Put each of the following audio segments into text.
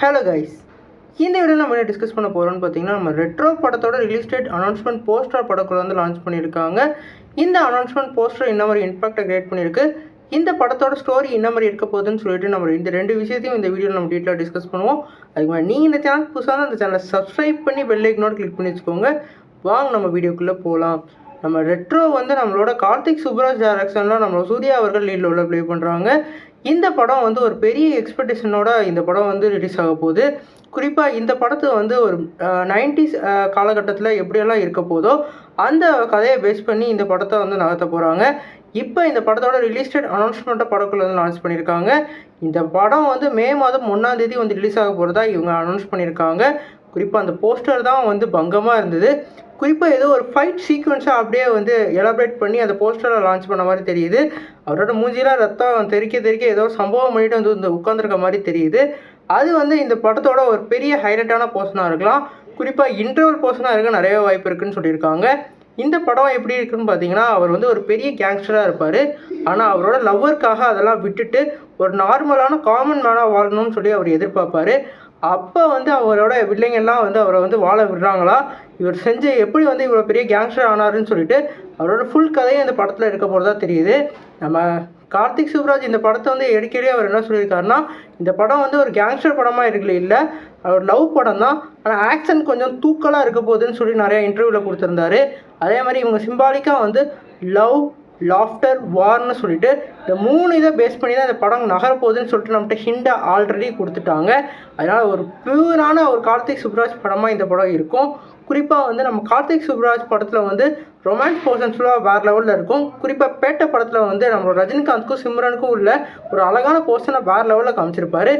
Hello guys, இந்த video நம்ம என்ன டிஸ்கஸ் பண்ண போகிறோம்னு பார்த்தீங்கன்னா, நம்ம ரெட்ரோ படத்தோட ரிலீஸ் டேட் அனௌன்ஸ்மெண்ட் போஸ்டர் படக்குள்ள வந்து லான்ச் பண்ணியிருக்காங்க. இந்த அனௌன்ஸ்மெண்ட் போஸ்டர் என்ன மாதிரி இம்பாக்டை கிரியேட் பண்ணியிருக்கு, இந்த படத்தோட ஸ்டோரி என்ன மாதிரி இருக்க போகுதுன்னு சொல்லிட்டு நம்ம இந்த ரெண்டு விஷயத்தையும் இந்த வீடியோவில் நம்ம டீட்டெயிலாக டிஸ்கஸ் பண்ணுவோம். அதுக்கு மாதிரி நீங்கள் இந்த சேனல் புதுசாக அந்த சேனலை சப்ஸ்கிரைப் பண்ணி பெல் ஐக்கனோட கிளிக் பண்ணி வச்சுக்கோங்க. வாங்க நம்ம வீடியோக்குள்ளே போகலாம். நம்ம ரெட்ரோ வந்து நம்மளோட கார்த்திக் சுப்ராஜ் டைரக்ஷனில் நம்ம சூர்யா அவர்கள் லீடில் உள்ள ப்ளே பண்ணுறாங்க. இந்த படம் வந்து ஒரு பெரிய எக்ஸ்பெக்டேஷனோட இந்த படம் வந்து ரிலீஸ் ஆக போகுது. குறிப்பாக இந்த படத்தை வந்து ஒரு 90s காலகட்டத்தில் எப்படியெல்லாம் இருக்க போதோ அந்த கதையை பேஸ் பண்ணி இந்த படத்தை வந்து நகர்த்த போகிறாங்க. இப்போ இந்த படத்தோட ரிலீஸ் டேட் அனௌன்ஸ்மெண்ட்டை படக்குள்ள வந்து லான்ச் பண்ணியிருக்காங்க. இந்த படம் வந்து மே மாதம் 1ஆம் தேதி வந்து ரிலீஸ் ஆக போகிறதா இவங்க அனௌன்ஸ் பண்ணியிருக்காங்க. குறிப்பாக அந்த போஸ்டர் தான் வந்து பங்கமாக இருந்தது. குறிப்பாக ஏதோ ஒரு ஃபைட் சீக்வன்ஸாக அப்படியே வந்து எலாபரேட் பண்ணி அந்த போஸ்டரை லான்ச் பண்ண மாதிரி தெரியுது. அவரோட மூஞ்சிலாம் ரத்தம் தெறிக்க ஏதோ சம்பவம் பண்ணிட்டு வந்து உட்காந்துருக்க மாதிரி தெரியுது. அது வந்து இந்த படத்தோட ஒரு பெரிய ஹைலைட்டான போர்ஷனாக இருக்கலாம். குறிப்பாக இன்டர்வல் போர்ஷனாக இருக்க நிறைய வாய்ப்பு இருக்குதுன்னு சொல்லியிருக்காங்க. இந்த படம் எப்படி இருக்குன்னு பார்த்தீங்கன்னா, அவர் வந்து ஒரு பெரிய கேங்ஸ்டராக இருப்பார். ஆனால் அவரோட லவ்வருக்காக அதெல்லாம் விட்டுட்டு ஒரு நார்மலான காமன் மேனாக வாழணும்னு சொல்லி அவர் எதிர்பார்ப்பார். அப்போ வந்து அவரோட வில்லைங்கெல்லாம் வந்து அவரை வந்து வாழ விடுறாங்களா, இவர் செஞ்ச எப்படி வந்து இவ்வளோ பெரிய கேங்ஸ்டர் ஆனாருன்னு சொல்லிட்டு அவரோட ஃபுல் கதையும் இந்த படத்தில் இருக்க போகிறதா தெரியுது. நம்ம கார்த்திக் சுப்ராஜ் இந்த படத்தை வந்து அடிக்கடி அவர் என்ன சொல்லியிருக்காருன்னா, இந்த படம் வந்து ஒரு கேங்ஸ்டர் படமாக இருக்குல்ல, இல்லை அவர் லவ் படம் தான், ஆனால் ஆக்ஷன் கொஞ்சம் தூக்கலாக இருக்க போகுதுன்னு சொல்லி நிறையா இன்டர்வியூவில் கொடுத்துருந்தாரு. அதே மாதிரி இவங்க சிம்பாலிக்காக வந்து லவ், லாஃப்டர், வார்னு சொல்லிட்டு இந்த 3 இதை பேஸ் பண்ணி தான் இந்த படம் நகரப்போகுதுன்னு சொல்லிட்டு நம்மகிட்ட ஹிண்டை ஆல்ரெடி கொடுத்துட்டாங்க. அதனால் ஒரு பியூரான ஒரு கார்த்திக் சுப்ராஜ் படமாக இந்த படம் இருக்கும். குறிப்பாக வந்து நம்ம கார்த்திக் சுப்ராஜ் படத்தில் வந்து ரொமான்ஸ் போர்ஷன்ஸ் ஃபுல்லாக வேறு லெவலில் இருக்கும். குறிப்பாக பேட்டை படத்தில் வந்து நம்ம ரஜினிகாந்த்க்கும் சிம்ரனுக்கும் உள்ள ஒரு அழகான போர்ஷனை வேறு லெவலில் காமிச்சிருப்பார்.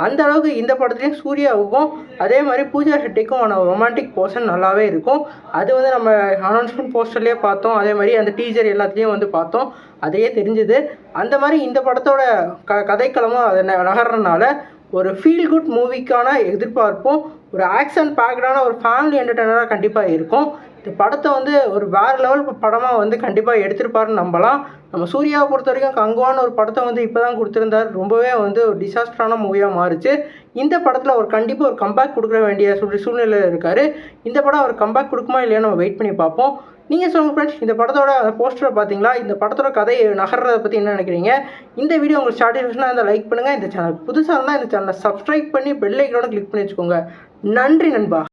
அந்த அளவுக்கு இந்த படத்துலேயும் சூர்யாவுக்கும் அதே மாதிரி பூஜா ஷெட்டிக்கும் ஆன ரொமான்டிக் போர்ஷன் நல்லாவே இருக்கும். அது வந்து நம்ம அனௌன்ஸ்மெண்ட் போஸ்டர்லேயே பார்த்தோம். அதே மாதிரி அந்த டீசர் எல்லாத்துலேயும் வந்து பார்த்தோம். அதையே தெரிஞ்சுது. அந்த மாதிரி இந்த படத்தோட கதைக்களமும் அதை நகர்றதுனால ஒரு ஃபீல் குட் மூவிக்கான எதிர்பார்ப்பும் ஒரு ஆக்ஷன் பேக்டான ஒரு ஃபேமிலி என்டர்டெய்னராக கண்டிப்பாக இருக்கும். இந்த படத்தை வந்து ஒரு வேறு லெவல் படமாக வந்து கண்டிப்பாக எடுத்திருப்பாருன்னு நம்பலாம். நம்ம சூர்யாவை பொறுத்த வரைக்கும் கங்குவான ஒரு படத்தை வந்து இப்போ தான் கொடுத்துருந்தார். ரொம்பவே வந்து ஒரு டிசாஸ்டரான மூவியாக மாறிச்சு. இந்த படத்தில் அவர் கண்டிப்பாக ஒரு கம்பேக் கொடுக்க வேண்டிய சூழ்நிலையில் இருக்கார். இந்த படம் அவர் கம்பேக் கொடுக்குமா இல்லையா நம்ம வெயிட் பண்ணி பார்ப்போம். நீங்கள் சொல்லுங்கள் ஃப்ரெண்ட்ஸ், இந்த படத்தோட போஸ்டரை பார்த்தீங்களா? இந்த படத்தோட கதை நகர்றதை பற்றி என்ன நினைக்கிறீங்க? இந்த வீடியோ உங்களுக்கு சாட்டிஸ்ஃபேக்ஷனாக இருந்தால் லைக் பண்ணுங்கள். இந்த சேனல் புதுசாக இருந்தால் இந்த சேனலை சப்ஸ்கிரைப் பண்ணி பெல் ஐக்கனோட கிளிக் பண்ணி வச்சுக்கோங்க. நன்றி நண்பா.